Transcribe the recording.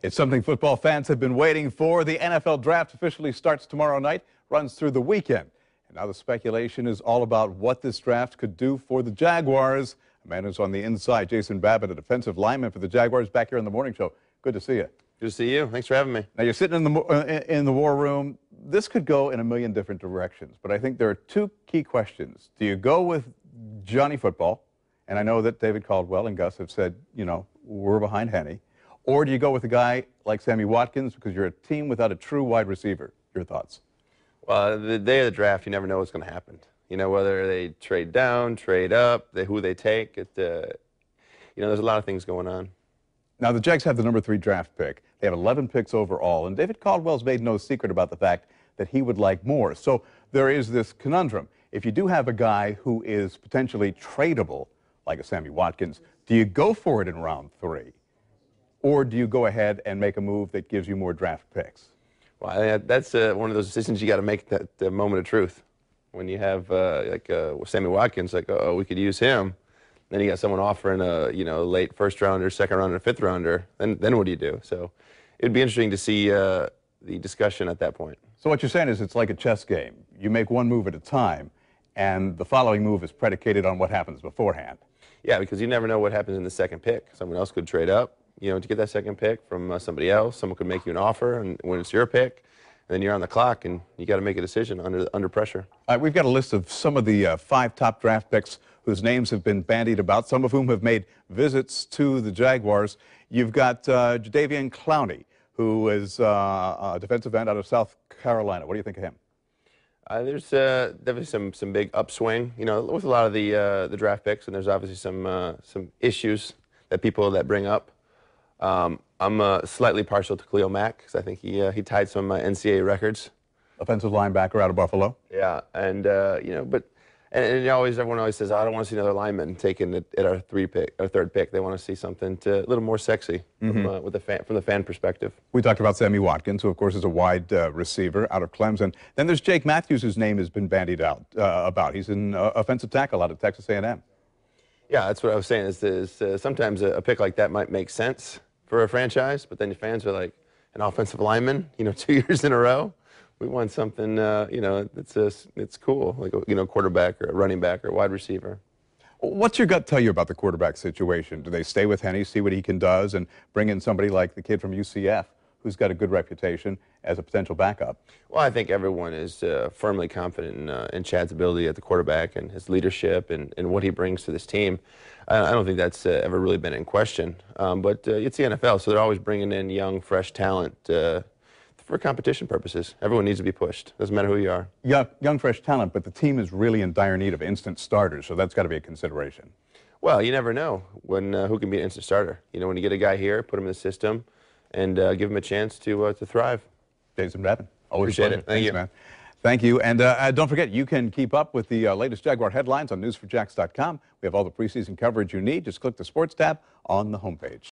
It's something football fans have been waiting for. The NFL draft officially starts tomorrow night, runs through the weekend. And now the speculation is all about what this draft could do for the Jaguars. A man who's on the inside, Jason Babin, a defensive lineman for the Jaguars, back here on the morning show. Good to see you. Good to see you. Thanks for having me. Now, you're sitting in the war room. This could go in a million different directions, but I think there are two key questions. Do you go with Johnny Football? And I know that David Caldwell and Gus have said, you know, we're behind Henny. Or do you go with a guy like Sammy Watkins because you're a team without a true wide receiver? Your thoughts? Well, the day of the draft, you never know what's going to happen. You know, whether they trade down, trade up, who they take. You know, there's a lot of things going on. Now, the Jags have the number 3 draft pick. They have 11 picks overall, and David Caldwell's made no secret about the fact that he would like more. So there is this conundrum. If you do have a guy who is potentially tradable, like a Sammy Watkins, do you go for it in round 3? Or do you go ahead and make a move that gives you more draft picks? Well, that's one of those decisions you got to make at the moment of truth. When you have Sammy Watkins, like, oh, we could use him. Then you got someone offering a late first rounder, second rounder, fifth rounder. Then what do you do? So it'd be interesting to see the discussion at that point. So what you're saying is it's like a chess game. You make one move at a time, and the following move is predicated on what happens beforehand. Yeah, because you never know what happens in the second pick. Someone else could trade up, to get that second pick from somebody else. Someone could make you an offer, and when it's your pick, then you're on the clock, and you got to make a decision under pressure. All right, we've got a list of some of the 5 top draft picks whose names have been bandied about, some of whom have made visits to the Jaguars. You've got Jadeveon Clowney, who is a defensive end out of South Carolina. What do you think of him? There's definitely some big upswing, with a lot of the draft picks, and there's obviously some issues that bring up. I'm slightly partial to Khalil Mack because I think he tied some NCAA records. Offensive linebacker out of Buffalo. Yeah, and everyone always says, oh, I don't want to see another lineman taken at our third pick. They want to see something a little more sexy from the fan perspective. We talked about Sammy Watkins, who of course is a wide receiver out of Clemson. Then there's Jake Matthews, whose name has been bandied about. He's an offensive tackle out of Texas A&M. Yeah, that's what I was saying. Is sometimes a pick like that might make sense for a franchise, but then your fans are like, an offensive lineman, 2 years in a row. We want something, it's cool, like a quarterback or a running back or a wide receiver. What's your gut tell you about the quarterback situation? Do they stay with Henny, see what he does, and bring in somebody like the kid from UCF, who's got a good reputation as a potential backup? Well, I think everyone is firmly confident in Chad's ability at the quarterback and his leadership and what he brings to this team. I don't think that's ever really been in question. But it's the NFL, so they're always bringing in young, fresh talent for competition purposes. Everyone needs to be pushed. Doesn't matter who you are. Young, fresh talent, but the team is really in dire need of instant starters, so that's got to be a consideration. Well, you never know who can be an instant starter. When you get a guy here, put him in the system, and give him a chance to thrive. Jason Babin, always appreciate it. Thank you, man. Thank you. And don't forget, you can keep up with the latest Jaguar headlines on news4jax.com. We have all the preseason coverage you need. Just click the sports tab on the homepage.